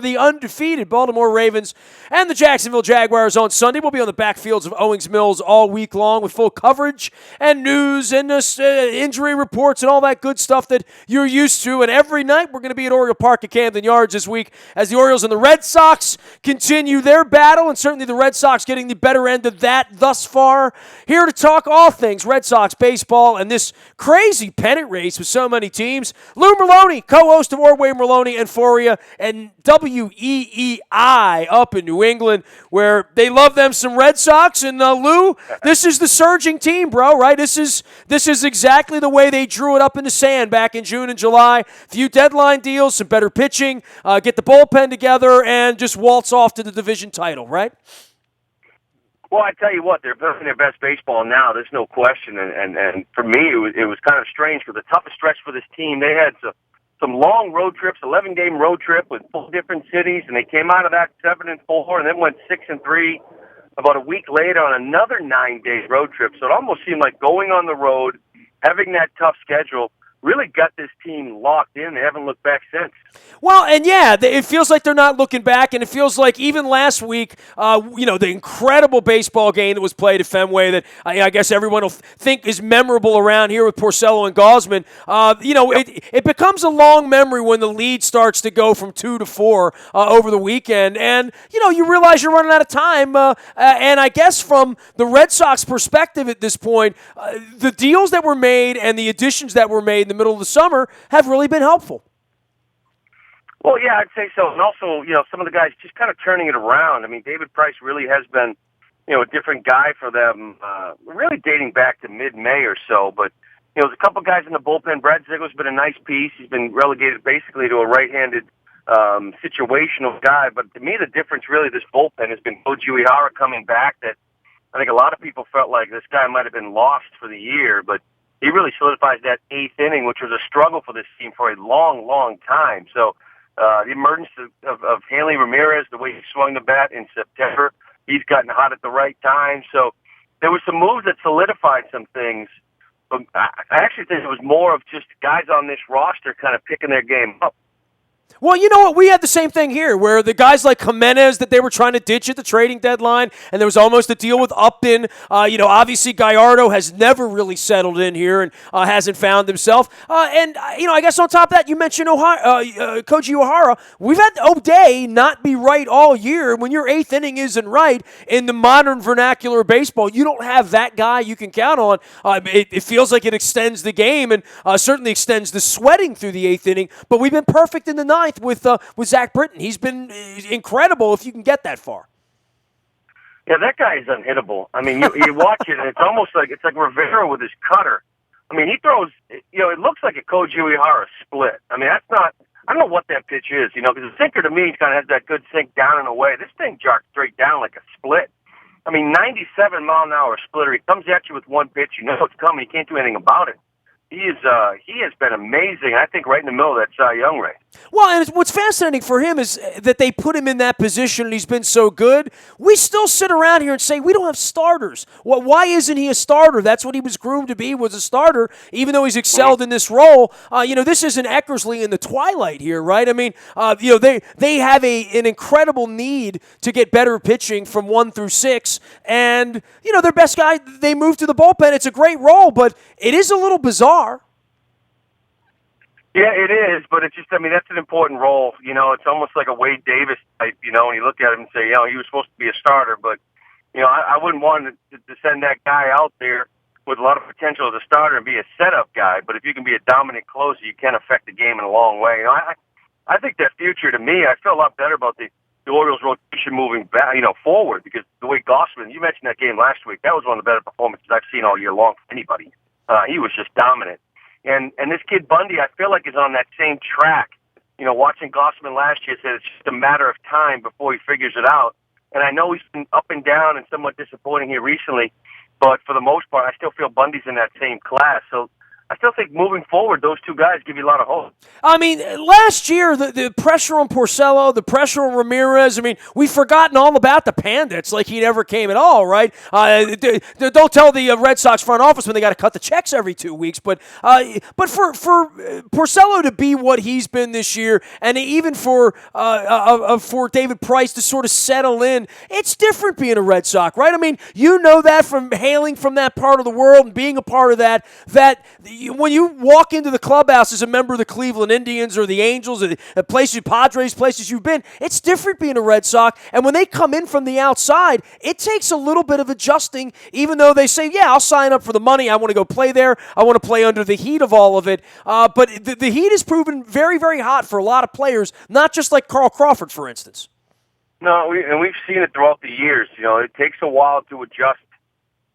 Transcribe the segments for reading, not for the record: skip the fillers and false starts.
the undefeated Baltimore Ravens and the Jacksonville Jaguars on Sunday. We'll be on the backfields of Owings Mills all week long with full coverage and news and injury reports and all that good stuff that you're used to. And every night we're going to be at Oriole Park at Camden Yards this week as the Orioles and the Red Sox continue their battle, and certainly the Red Sox getting the better end of that thus far. Here to talk all things Red Sox baseball and this crazy pennant race with so many teams, Lou Merlone, co-host of Ordway, Merlone, and Foria, and WEEI up in New England, where they love them some Red Sox. And Lou, this is the surging team, bro, right? This is exactly the way they drew it up in the sand back in June and July. Few deadline deals, some better pitching, get the bullpen together, and just waltz off to the division title, right? Well, I tell you what, they're playing their best baseball now. There's no question. And for me, it was kind of strange. For the toughest stretch for this team, they had some long road trips, 11-game road trip with 4 different cities, and they came out of that 7-4, and then went 6-3 about a week later on another 9-day road trip. So it almost seemed like going on the road, having that tough schedule, really got this team locked in. They haven't looked back since. Well, and yeah, it feels like they're not looking back, and it feels like even last week, the incredible baseball game that was played at Fenway that I guess everyone will think is memorable around here with Porcello and Gosman. It becomes a long memory when the lead starts to go from 2 to 4 over the weekend, and you realize you're running out of time. And I guess from the Red Sox perspective at this point, the deals that were made and the additions that were made in the middle of the summer have really been helpful. Well, yeah, I'd say so. And also, some of the guys just kind of turning it around. I mean, David Price really has been, a different guy for them, really dating back to mid-May or so. But, there's a couple guys in the bullpen. Brad Ziegler's been a nice piece. He's been relegated basically to a right-handed situational guy. But to me, the difference really this bullpen has been Koji Uehara coming back. That I think a lot of people felt like this guy might have been lost for the year. But he really solidifies that 8th inning, which was a struggle for this team for a long, long time. So, the emergence of Hanley Ramirez, the way he swung the bat in September, he's gotten hot at the right time. So there were some moves that solidified some things. But I actually think it was more of just guys on this roster kind of picking their game up. Well, you know what? We had the same thing here where the guys like Jimenez that they were trying to ditch at the trading deadline, and there was almost a deal with Upton. Obviously Gallardo has never really settled in here and hasn't found himself. I guess on top of that, you mentioned Koji Uehara. We've had O'Day not be right all year. When your 8th inning isn't right in the modern vernacular of baseball, you don't have that guy you can count on. It feels like it extends the game and certainly extends the sweating through the 8th inning, but we've been perfect in the 9th with Zach Britton. He's been incredible if you can get that far. Yeah, that guy is unhittable. I mean, you watch it, and it's like Rivera with his cutter. I mean, he throws, it looks like a Koji Uehara split. I mean, that's not, I don't know what that pitch is, because the sinker to me kind of has that good sink down and away. This thing jarks straight down like a split. I mean, 97-mile-an-hour splitter. He comes at you with one pitch. You know it's coming. You can't do anything about it. He has been amazing, I think, right in the middle of that Cy Young race. Well, and what's fascinating for him is that they put him in that position and he's been so good. We still sit around here and say, we don't have starters. Well, why isn't he a starter? That's what he was groomed to be, was a starter, even though he's excelled in this role. This isn't Eckersley in the twilight here, right? I mean, they have an incredible need to get better pitching from 1 through 6. And, their best guy, they moved to the bullpen. It's a great role, but it is a little bizarre. Yeah, it is, but it's just, that's an important role. It's almost like a Wade Davis type, when you look at him and say, he was supposed to be a starter, but, I wouldn't want to send that guy out there with a lot of potential as a starter and be a setup guy, but if you can be a dominant closer, you can affect the game in a long way. I think that future, to me, I feel a lot better about the Orioles' rotation moving back, forward, because the way Gosman, you mentioned that game last week, that was one of the better performances I've seen all year long from anybody. He was just dominant. And this kid Bundy, I feel like, is on that same track. Watching Gosman last year, said it's just a matter of time before he figures it out. And I know he's been up and down and somewhat disappointing here recently, but for the most part, I still feel Bundy's in that same class. So I still think moving forward, those two guys give you a lot of hope. I mean, last year, the pressure on Porcello, the pressure on Ramirez, I mean, we've forgotten all about the Pandits like he never came at all, right? Don't tell the Red Sox front office when they got to cut the checks every 2 weeks, but for Porcello to be what he's been this year, and even for David Price to sort of settle in, it's different being a Red Sox, right? I mean, you know that from hailing from that part of the world and being a part of that when you walk into the clubhouse as a member of the Cleveland Indians or the Angels or the places, Padres, places you've been, it's different being a Red Sox. And when they come in from the outside, it takes a little bit of adjusting, even though they say, yeah, I'll sign up for the money. I want to go play there. I want to play under the heat of all of it. But the heat has proven very, very hot for a lot of players, not just like Carl Crawford, for instance. No, we've seen it throughout the years. It takes a while to adjust,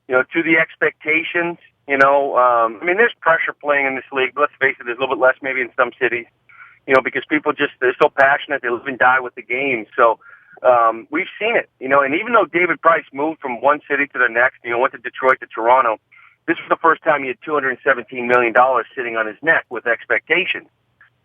to the expectations. I mean, there's pressure playing in this league, but let's face it, there's a little bit less maybe in some cities, because people they're so passionate, they live and die with the game. So we've seen it, and even though David Price moved from one city to the next, went to Detroit to Toronto, this was the first time he had $217 million sitting on his neck with expectations.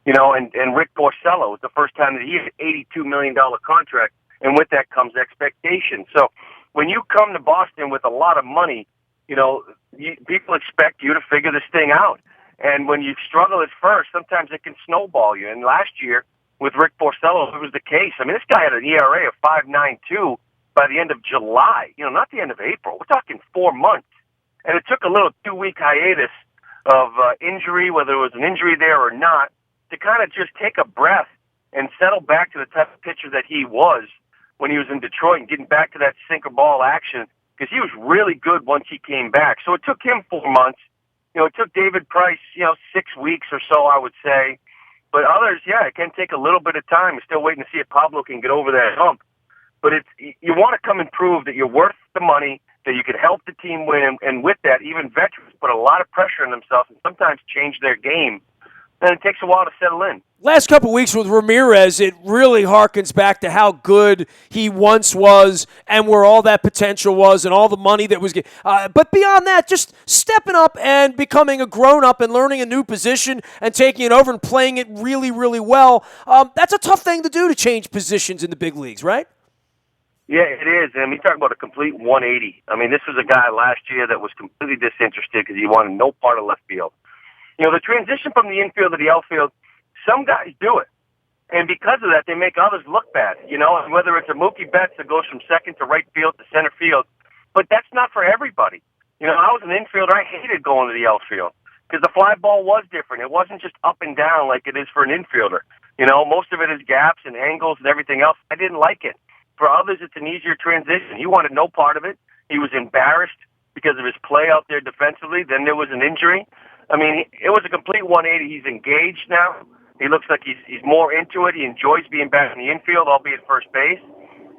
And Rick Porcello was the first time that he had an $82 million contract, and with that comes expectation. So when you come to Boston with a lot of money, people expect you to figure this thing out. And when you struggle at first, sometimes it can snowball you. And last year, with Rick Porcello, it was the case. I mean, this guy had an ERA of 5.92 by the end of July, not the end of April. We're talking 4 months. And it took a little 2-week hiatus of injury, whether it was an injury there or not, to kind of just take a breath and settle back to the type of pitcher that he was when he was in Detroit and getting back to that sinker ball action, because he was really good once he came back. So it took him 4 months. It took David Price, 6 weeks or so, I would say. But others, it can take a little bit of time. We're still waiting to see if Pablo can get over that hump. But you want to come and prove that you're worth the money, that you could help the team win, and with that, even veterans put a lot of pressure on themselves and sometimes change their game. And it takes a while to settle in. Last couple of weeks with Ramirez, it really harkens back to how good he once was and where all that potential was and all the money that was but beyond that, just stepping up and becoming a grown-up and learning a new position and taking it over and playing it really, really well. That's a tough thing to do, to change positions in the big leagues, right? Yeah, it is. And we talk about a complete 180. I mean, this was a guy last year that was completely disinterested because he wanted no part of left field. The transition from the infield to the outfield, some guys do it. And because of that, they make others look bad, and whether it's a Mookie Betts that goes from second to right field to center field. But that's not for everybody. I was an infielder. I hated going to the outfield because the fly ball was different. It wasn't just up and down like it is for an infielder. Most of it is gaps and angles and everything else. I didn't like it. For others, it's an easier transition. He wanted no part of it. He was embarrassed because of his play out there defensively. Then there was an injury. I mean, it was a complete 180. He's engaged now. He looks like he's more into it. He enjoys being back in the infield, albeit first base.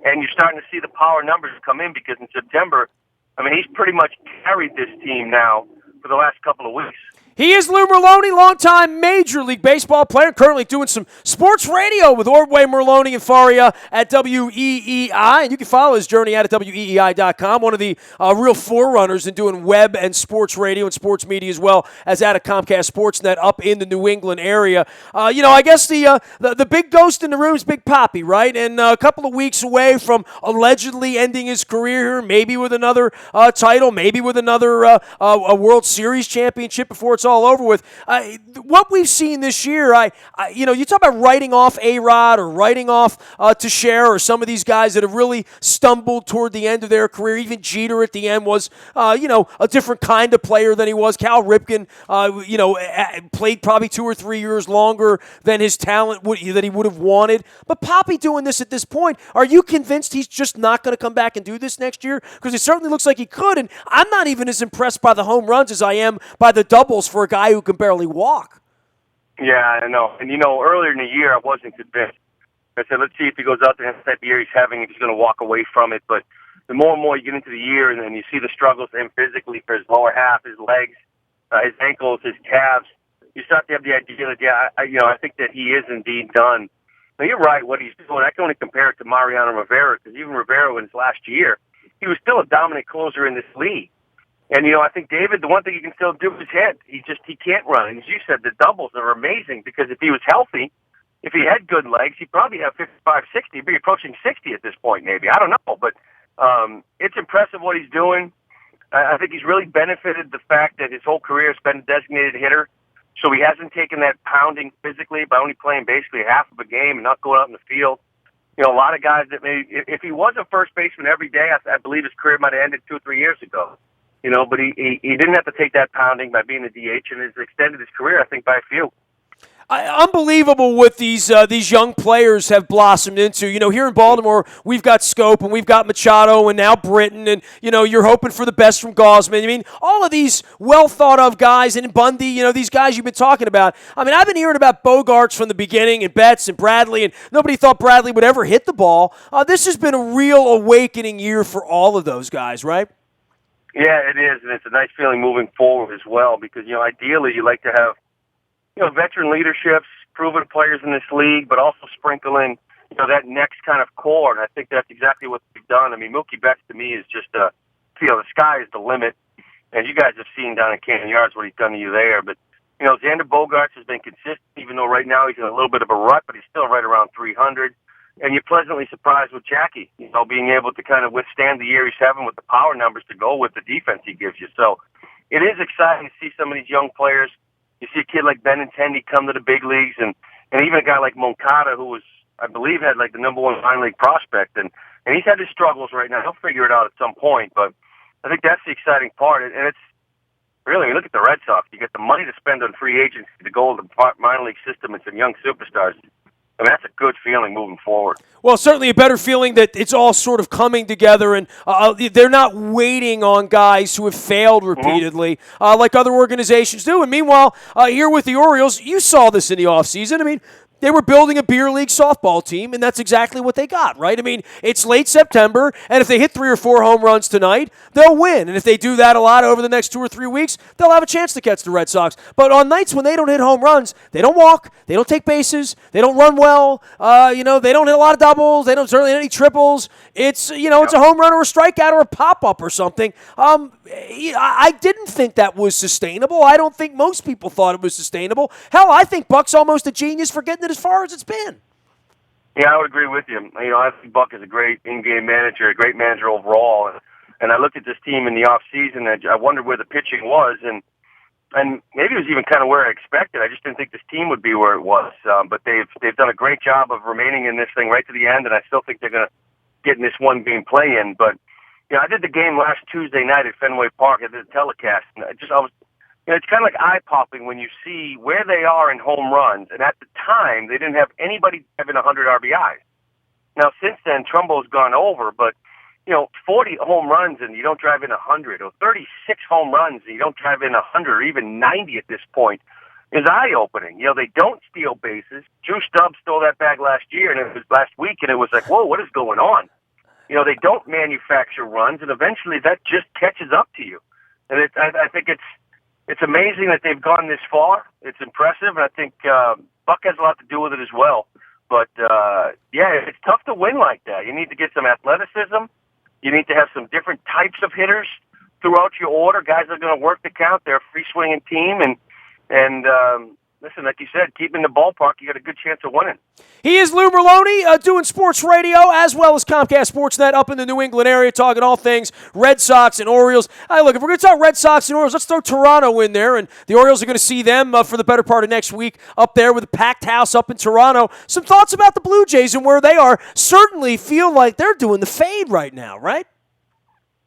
And you're starting to see the power numbers come in because in September, I mean, he's pretty much carried this team now for the last couple of weeks. He is Lou Merloni, longtime Major League Baseball player, currently doing some sports radio with Ordway, Merloni, and Faria at WEEI. And you can follow his journey at WEEI.com, one of the real forerunners in doing web and sports radio and sports media as well as at a Comcast Sportsnet up in the New England area. I guess the big ghost in the room is Big Papi, right? And a couple of weeks away from allegedly ending his career here, maybe with another title, maybe with another a World Series championship before it's all over with. What we've seen this year, you talk about writing off A-Rod or writing off Teixeira or some of these guys that have really stumbled toward the end of their career. Even Jeter at the end was, a different kind of player than he was. Cal Ripken, played probably 2 or 3 years longer than his talent that he would have wanted. But Papi doing this at this point, are you convinced he's just not going to come back and do this next year? Because it certainly looks like he could, and I'm not even as impressed by the home runs as I am by the doubles for a guy who can barely walk. Yeah, I know. And, earlier in the year, I wasn't convinced. I said, let's see if he goes out there and the type of year he's having, if he's going to walk away from it. But the more and more you get into the year and then you see the struggles for him physically for his lower half, his legs, his ankles, his calves, you start to have the idea that, I think that he is indeed done. Now, you're right, what he's doing. I can only compare it to Mariano Rivera, because even Rivera in his last year, he was still a dominant closer in this league. And, I think David, the one thing he can still do is hit. He can't run. And as you said, the doubles are amazing because if he was healthy, if he had good legs, he'd probably have 55, 60. He'd be approaching 60 at this point, maybe. I don't know. But it's impressive what he's doing. I think he's really benefited the fact that his whole career has been a designated hitter. So he hasn't taken that pounding physically by only playing basically half of a game and not going out in the field. A lot of guys that if he was a first baseman every day, I believe his career might have ended 2 or 3 years ago. But he didn't have to take that pounding by being a DH, and has extended his career, I think, by a few. Unbelievable what these young players have blossomed into. Here in Baltimore, we've got Scope and we've got Machado and now Britton, and you're hoping for the best from Gosman. I mean, all of these well thought of guys, and Bundy, these guys you've been talking about. I mean, I've been hearing about Bogarts from the beginning, and Betts and Bradley, and nobody thought Bradley would ever hit the ball. This has been a real awakening year for all of those guys, right? Yeah, it is, and it's a nice feeling moving forward as well because ideally you like to have veteran leaderships, proven players in this league, but also sprinkle in, that next kind of core. And I think that's exactly what they've done. I mean, Mookie Betts to me is just, the sky is the limit. And you guys have seen down at Canyon Yards what he's done to you there. But, Xander Bogaerts has been consistent, even though right now he's in a little bit of a rut, but he's still right around 300. And you're pleasantly surprised with Jackie, being able to kind of withstand the year he's having with the power numbers to go with the defense he gives you. So it is exciting to see some of these young players. You see a kid like Benintendi come to the big leagues, and even a guy like Moncada, who was, I believe, had like the #1 minor league prospect, and he's had his struggles right now. He'll figure it out at some point, but I think that's the exciting part. And it's really, look at the Red Sox. You get the money to spend on free agency to go to the minor league system and some young superstars. I mean, that's a good feeling moving forward. Well, certainly a better feeling that it's all sort of coming together, and they're not waiting on guys who have failed repeatedly like other organizations do. And meanwhile, here with the Orioles, you saw this in the offseason. I mean, they were building a beer league softball team, and that's exactly what they got, right? I mean, it's late September, and if they hit 3 or 4 home runs tonight, they'll win. And if they do that a lot over the next 2 or 3 weeks, they'll have a chance to catch the Red Sox. But on nights when they don't hit home runs, they don't walk, they don't take bases, they don't run well, they don't hit a lot of doubles, they don't certainly hit any triples. It's, it's a home run or a strikeout or a pop-up or something. I didn't think that was sustainable. I don't think most people thought it was sustainable. Hell, I think Buck's almost a genius for getting it as far as it's been. Yeah, I would agree with you. I think Buck is a great in-game manager, a great manager overall. And I looked at this team in the off-season, and I wondered where the pitching was, and maybe it was even kind of where I expected. I just didn't think this team would be where it was. But they've done a great job of remaining in this thing right to the end, and I still think they're going to get in this one-game play-in. But I did the game last Tuesday night at Fenway Park. I did a telecast, and it's kind of like eye-popping when you see where they are in home runs. And at the time, they didn't have anybody having 100 RBIs. Now, since then, Trumbo's gone over, but 40 home runs and you don't drive in 100, or 36 home runs and you don't drive in 100, or even 90 at this point is eye-opening. They don't steal bases. Drew Stubbs stole that bag last year, and it was last week, and it was like, whoa, what is going on? They don't manufacture runs, and eventually that just catches up to you. And I think it's amazing that they've gone this far. It's impressive, and I think Buck has a lot to do with it as well. But, it's tough to win like that. You need to get some athleticism. You need to have some different types of hitters throughout your order. Guys are going to work the count. They're a free-swinging team, and listen, like you said, keep in the ballpark, you got a good chance of winning. He is Lou Merloni, doing sports radio as well as Comcast Sportsnet up in the New England area, talking all things Red Sox and Orioles. Hey, look, if we're going to talk Red Sox and Orioles, let's throw Toronto in there, and the Orioles are going to see them for the better part of next week up there with a packed house up in Toronto. Some thoughts about the Blue Jays and where they are. Certainly feel like they're doing the fade right now, right?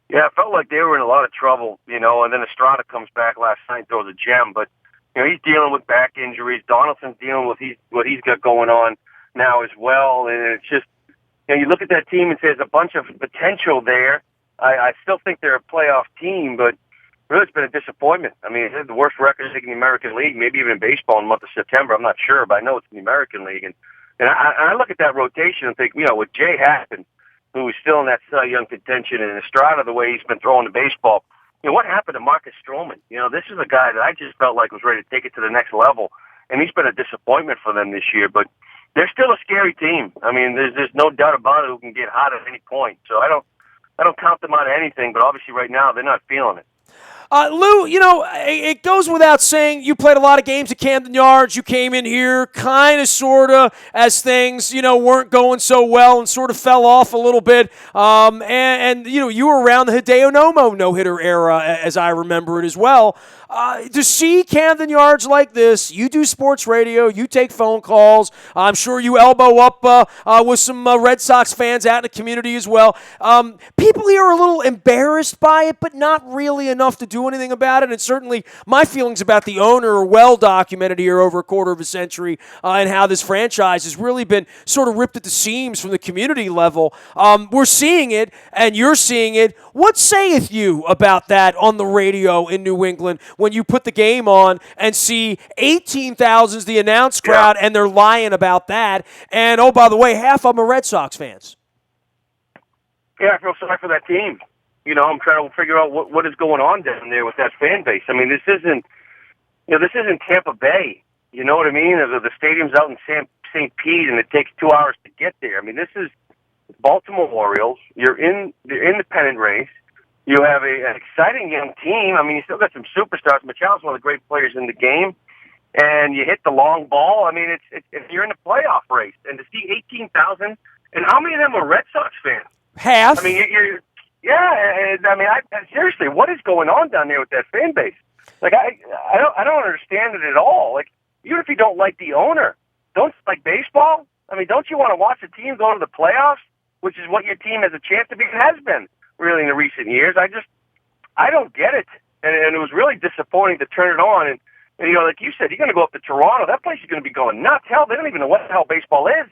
Yeah, it felt like they were in a lot of trouble, and then Estrada comes back last night and throws a gem, but he's dealing with back injuries. Donaldson's dealing with what he's got going on now as well. And it's just, you look at that team and say there's a bunch of potential there. I still think they're a playoff team, but really it's been a disappointment. I mean, it's the worst record in the American League, maybe even in baseball in the month of September. I'm not sure, but I know it's in the American League. And I look at that rotation and think, with Jay Happen, who is still in that Cy Young contention, and Estrada, the way he's been throwing the baseball, what happened to Marcus Stroman? This is a guy that I just felt like was ready to take it to the next level, and he's been a disappointment for them this year. But they're still a scary team. I mean, there's no doubt about it who can get hot at any point. So I don't count them out of anything, but obviously right now they're not feeling it. Lou, it goes without saying you played a lot of games at Camden Yards. You came in here kind of, sort of, as things, weren't going so well and sort of fell off a little bit. You were around the Hideo Nomo no-hitter era, as I remember it as well. To see Camden Yards like this, you do sports radio, you take phone calls. I'm sure you elbow up with some Red Sox fans out in the community as well. People here are a little embarrassed by it, but not really enough to do anything about it. And certainly my feelings about the owner are well documented here over a quarter of a century, and how this franchise has really been sort of ripped at the seams from the community level. We're seeing it, and you're seeing it. What saith you about that on the radio in New England when you put the game on and see 18,000 is the announced crowd, and they're lying about that? And, oh, by the way, half of them are Red Sox fans. Yeah, I feel sorry for that team. I'm trying to figure out what is going on down there with that fan base. I mean, this isn't Tampa Bay. You know what I mean? The stadium's out in St. Pete, and it takes 2 hours to get there. I mean, this is Baltimore Orioles. You're in the independent race. You have an exciting young team. I mean, you still got some superstars. Machado's one of the great players in the game. And you hit the long ball. I mean, it's you're in the playoff race. And to see 18,000, and how many of them are Red Sox fans? Half. I mean, seriously, what is going on down there with that fan base? Like, I don't understand it at all. Like, even if you don't like the owner, don't you like baseball? I mean, don't you want to watch a team go to the playoffs, which is what your team has a chance to be and has been really in the recent years? I don't get it, and it was really disappointing to turn it on. And like you said, you're going to go up to Toronto. That place is going to be going nuts. Hell, they don't even know what the hell baseball is.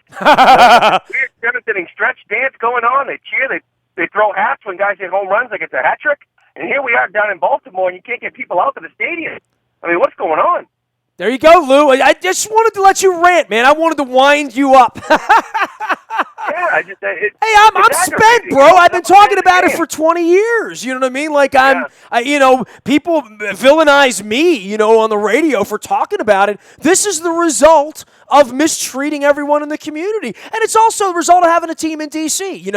Weird seventh-inning stretch dance going on. They cheer. They throw hats when guys hit home runs like it's a hat trick. And here we are down in Baltimore, and you can't get people out to the stadium. I mean, what's going on? There you go, Lou. I just wanted to let you rant, man. I wanted to wind you up. Yeah, I'm spent, bro. I've been talking about it for 20 years. You know what I mean? Like, people villainize me, on the radio for talking about it. This is the result of mistreating everyone in the community. And it's also the result of having a team in D.C.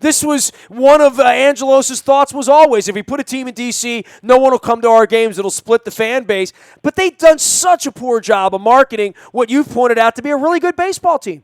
This was one of Angelos's thoughts was always, if we put a team in D.C., no one will come to our games. It'll split the fan base. But they've done such a poor job of marketing what you've pointed out to be a really good baseball team.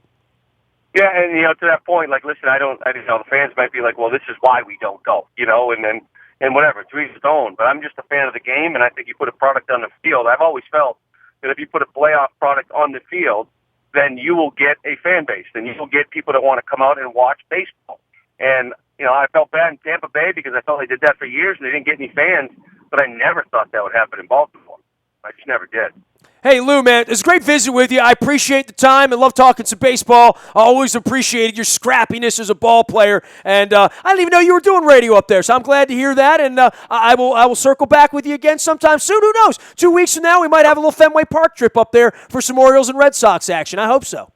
Yeah, and to that point, like, listen, the fans might be like, well, this is why we don't go, and whatever, to each his own. But I'm just a fan of the game, and I think you put a product on the field. I've always felt that if you put a playoff product on the field, then you will get a fan base. Then you will get people that want to come out and watch baseball. And, I felt bad in Tampa Bay because I felt they did that for years and they didn't get any fans, but I never thought that would happen in Baltimore. I just never did. Hey, Lou, man, it's a great visit with you. I appreciate the time. I love talking some baseball. I always appreciated your scrappiness as a ball player. And I didn't even know you were doing radio up there, so I'm glad to hear that. And I will circle back with you again sometime soon. Who knows? 2 weeks from now, we might have a little Fenway Park trip up there for some Orioles and Red Sox action. I hope so.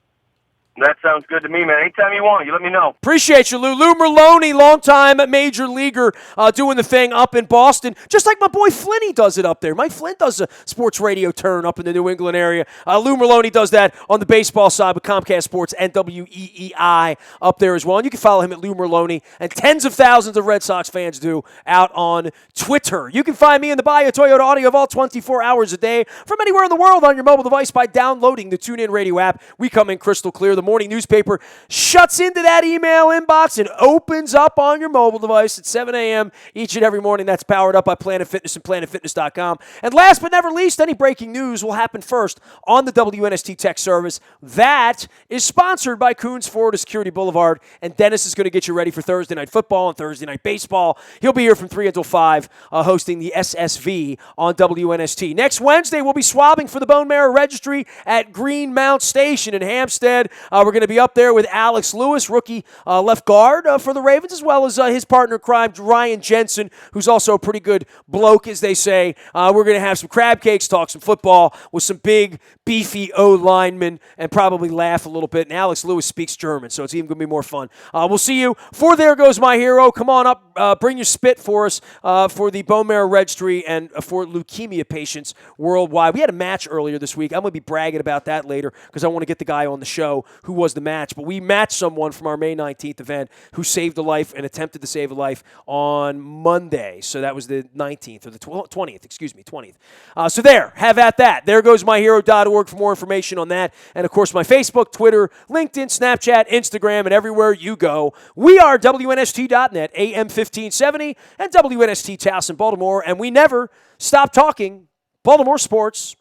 That sounds good to me, man. Anytime you want, you let me know. Appreciate you, Lou. Lou Merlone, longtime major leaguer, doing the thing up in Boston, just like my boy Flinny does it up there. Mike Flynn does a sports radio turn up in the New England area. Lou Merlone does that on the baseball side with Comcast Sports and WEEI up there as well. And you can follow him at Lou Merlone, and tens of thousands of Red Sox fans do out on Twitter. You can find me in the Bio Toyota Audio Vault 24 hours a day from anywhere in the world on your mobile device by downloading the TuneIn Radio app. We come in crystal clear. The morning newspaper shuts into that email inbox and opens up on your mobile device at 7 a.m. each and every morning. That's powered up by Planet Fitness and PlanetFitness.com. And last but never least, any breaking news will happen first on the WNST Tech Service. That is sponsored by Coons Florida Security Boulevard. And Dennis is going to get you ready for Thursday Night Football and Thursday Night Baseball. He'll be here from 3 until 5 hosting the SSV on WNST. Next Wednesday, we'll be swabbing for the Bone Marrow Registry at Greenmount Station in Hampstead. We're going to be up there with Alex Lewis, rookie left guard for the Ravens, as well as his partner in crime, Ryan Jensen, who's also a pretty good bloke, as they say. We're going to have some crab cakes, talk some football with some big, beefy O-linemen, and probably laugh a little bit. And Alex Lewis speaks German, so it's even going to be more fun. We'll see you for There Goes My Hero. Come on up, bring your spit for us for the Bone Marrow Registry and for leukemia patients worldwide. We had a match earlier this week. I'm going to be bragging about that later because I want to get the guy on the show who was the match, but we matched someone from our May 19th event who saved a life and attempted to save a life on Monday. So that was the 19th or the 20th, 20th. So there, have at that. There goes myhero.org for more information on that. And, of course, my Facebook, Twitter, LinkedIn, Snapchat, Instagram, and everywhere you go. We are WNST.net, AM 1570, and WNST Towson, Baltimore, and we never stop talking Baltimore sports.